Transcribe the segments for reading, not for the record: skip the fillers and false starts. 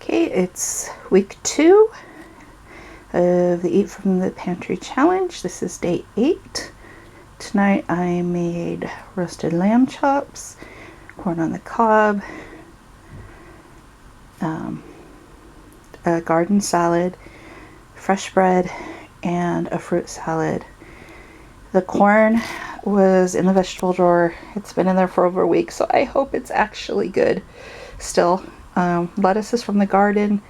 Okay, it's week 2 of the Eat from the Pantry challenge. This is day 8. Tonight I made roasted lamb chops, corn on the cob, a garden salad, fresh bread, and a fruit salad. The corn was in the vegetable drawer. It's been in there for over a week, so I hope it's actually good still. Lettuce is from the garden.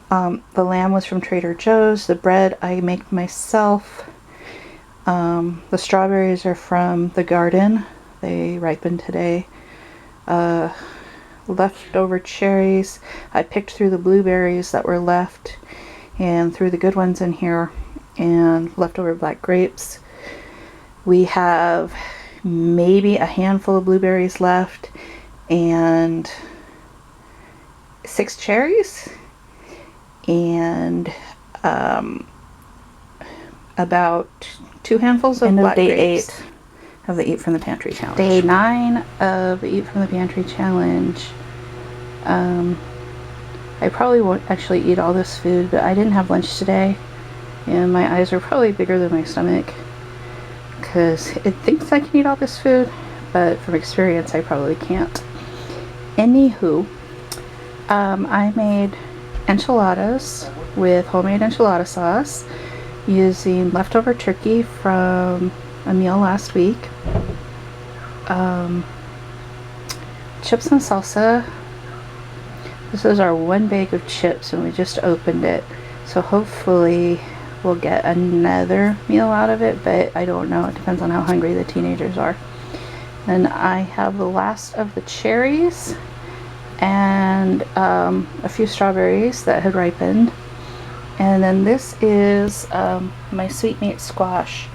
The lamb was from Trader Joe's. The bread I make myself. The strawberries are from the garden. They ripened today. Leftover cherries. I picked through the blueberries that were left and threw the good ones in here, and leftover black grapes. We have maybe a handful of blueberries left and 6 cherries and about 2 handfuls of black grapes. Day 8 of the Eat from the Pantry challenge. Day 9 of the Eat from the Pantry challenge. I probably won't actually eat all this food, but I didn't have lunch today and my eyes are probably bigger than my stomach because it thinks I can eat all this food, but from experience I probably can't. Anywho, I made enchiladas with homemade enchilada sauce using leftover turkey from a meal last week, chips and salsa. This is our one bag of chips and we just opened it, so hopefully we'll get another meal out of it, but I don't know. It depends on how hungry the teenagers are. And I have the last of the cherries and a few strawberries that had ripened. And then this is my sweet meat squash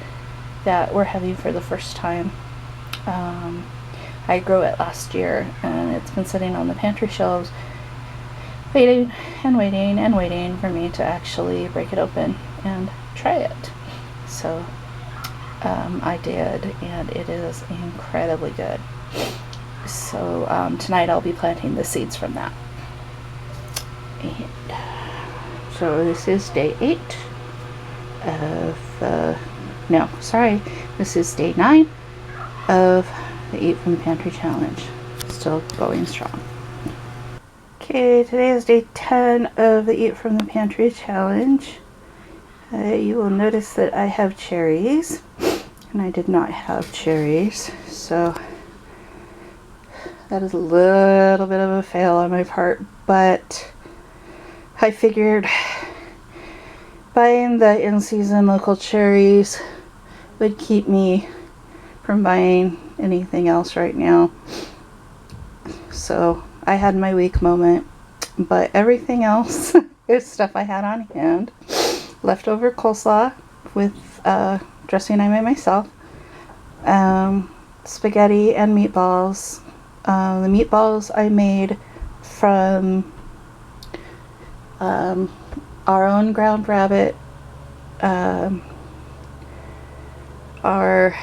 that we're having for the first time. I grew it last year and it's been sitting on the pantry shelves waiting and waiting and waiting for me to actually break it open and try it. So I did, and it is incredibly good. So tonight I'll be planting the seeds from that. And so this is day 8 of this is day 9 of the Eat from the Pantry challenge. Still going strong. Okay, today is day 10 of the Eat from the Pantry challenge. You will notice that I have cherries, and I did not have cherries, so that is a little bit of a fail on my part, but I figured buying the in-season local cherries would keep me from buying anything else right now. So I had my weak moment, but everything else is stuff I had on hand. Leftover coleslaw with dressing I made myself, spaghetti and meatballs. The meatballs I made from our own ground rabbit, our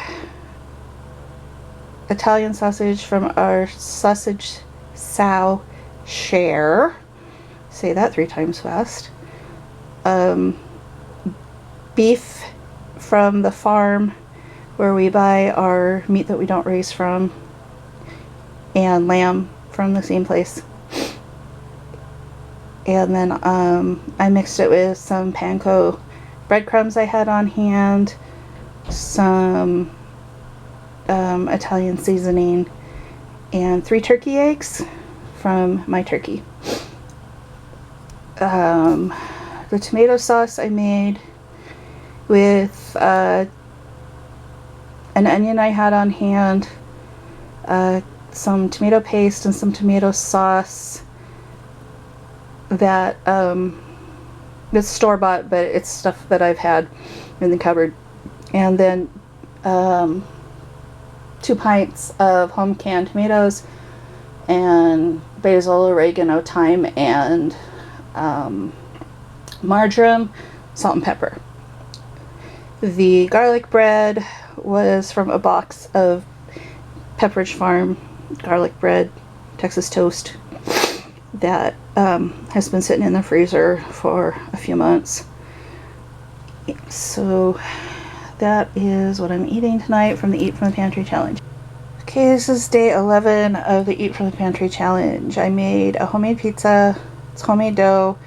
Italian sausage from our sausage sow share. Say that 3 times fast. Beef from the farm where we buy our meat that we don't raise from, and lamb from the same place. And then I mixed it with some panko breadcrumbs I had on hand, some Italian seasoning, and 3 turkey eggs from my turkey. The tomato sauce I made with an onion I had on hand, some tomato paste and some tomato sauce that it's store-bought, but it's stuff that I've had in the cupboard. And then 2 pints of home canned tomatoes and basil, oregano, thyme, and marjoram, salt and pepper. The garlic bread was from a box of Pepperidge Farm garlic bread, Texas toast. that has been sitting in the freezer for a few months. So that is what I'm eating tonight from the Eat from the Pantry challenge. Okay, this is day 11 of the Eat from the Pantry challenge. I made a homemade pizza. It's homemade dough.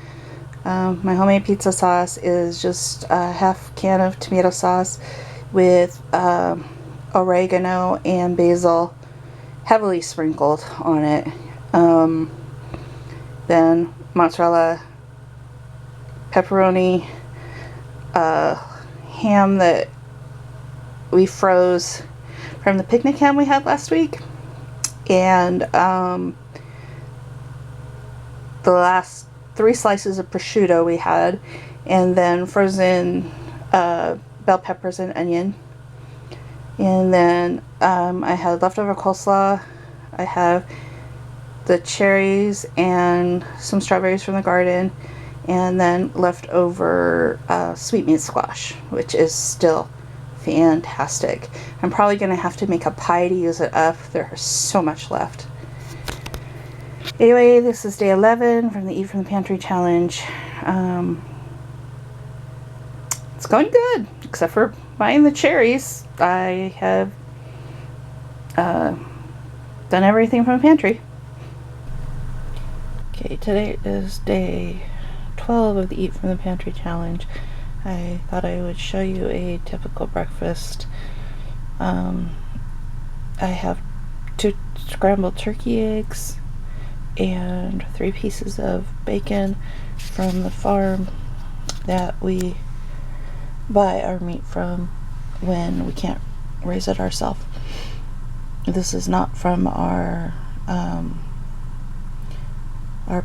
My homemade pizza sauce is just a half can of tomato sauce with oregano and basil heavily sprinkled on it. Then mozzarella, pepperoni, ham that we froze from the picnic ham we had last week, and the last 3 slices of prosciutto we had, and then frozen bell peppers and onion. And then I had leftover coleslaw. I have the cherries and some strawberries from the garden, and then leftover sweetmeat squash, which is still fantastic. I'm probably going to have to make a pie to use it up. There's so much left. Anyway, this is day 11 from the Eat from the Pantry challenge. It's going good, except for buying the cherries. I have done everything from the pantry. Okay, today is day 12 of the Eat from the Pantry challenge. I thought I would show you a typical breakfast. I have 2 scrambled turkey eggs and 3 pieces of bacon from the farm that we buy our meat from when we can't raise it ourselves. This is not from our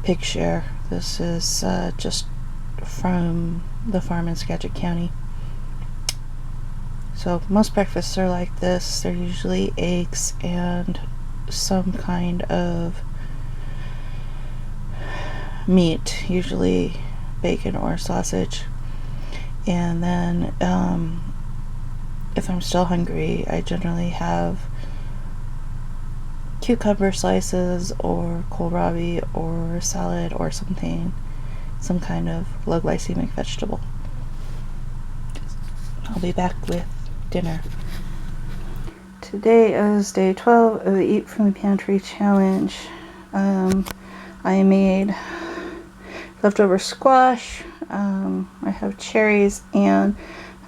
pig share. This is just from the farm in Skagit County. So most breakfasts are like this. They're usually eggs and some kind of meat, usually bacon or sausage. And then if I'm still hungry, I generally have cucumber slices or kohlrabi or salad or something, some kind of low glycemic vegetable. I'll be back with dinner. Today is day 12 of the Eat from the Pantry challenge. I made leftover squash. I have cherries, and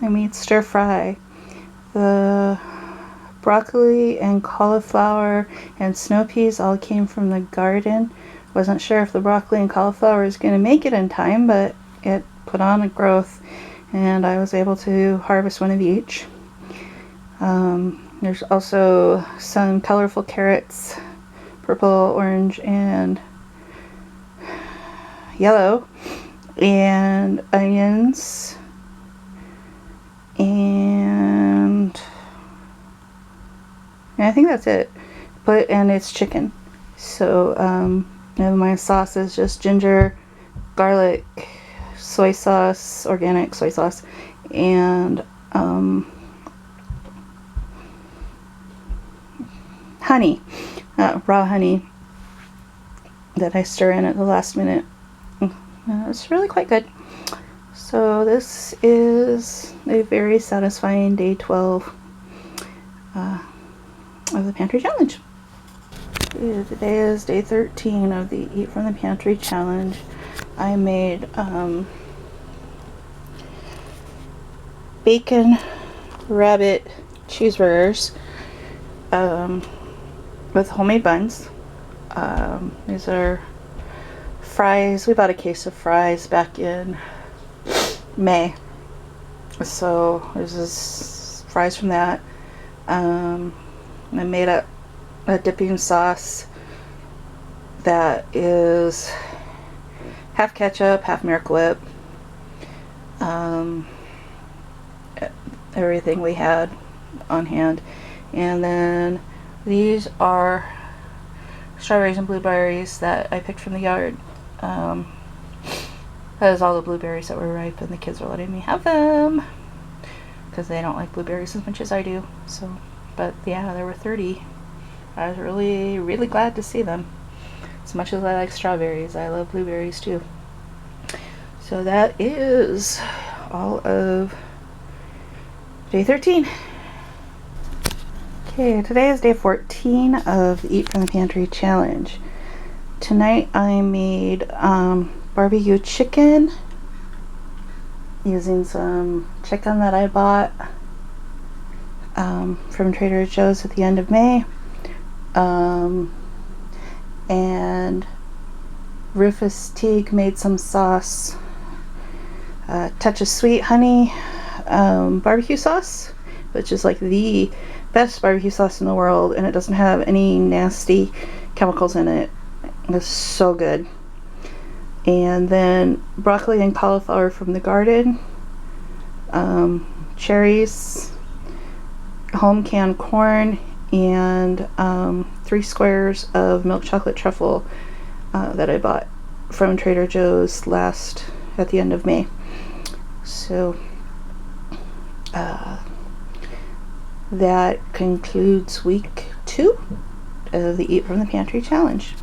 I made stir fry. The broccoli and cauliflower and snow peas all came from the garden. Wasn't sure if the broccoli and cauliflower was going to make it in time, but it put on a growth, and I was able to harvest one of each. There's also some colorful carrots, purple, orange, and yellow, and onions, and I think that's it. And it's chicken. So and my sauce is just ginger, garlic, soy sauce, organic soy sauce, and honey, raw honey that I stir in at the last minute. It's really quite good. So this is a very satisfying day 12 of the Pantry challenge. Today is day 13 of the Eat from the Pantry challenge. I made bacon rabbit cheeseburgers with homemade buns. These are fries. We bought a case of fries back in May. So this is fries from that. I made up a dipping sauce that is half ketchup, half Miracle Whip. Everything we had on hand. And then these are strawberries and blueberries that I picked from the yard. That is all the blueberries that were ripe, and the kids are letting me have them because they don't like blueberries as much as I do. So, but yeah, there were 30. I was really glad to see them. As much as I like strawberries, I love blueberries too. So that is all of day 13. Okay, today is day 14 of the Eat from the Pantry challenge. Tonight I made barbecue chicken using some chicken that I bought from Trader Joe's at the end of May. And Rufus Teague made some sauce, Touch of Sweet Honey barbecue sauce, which is like the best barbecue sauce in the world, and it doesn't have any nasty chemicals in it. It's so good. And then broccoli and cauliflower from the garden, cherries, home canned corn, and 3 squares of milk chocolate truffle that I bought from Trader Joe's at the end of May. So that concludes week 2 of the Eat from the Pantry challenge.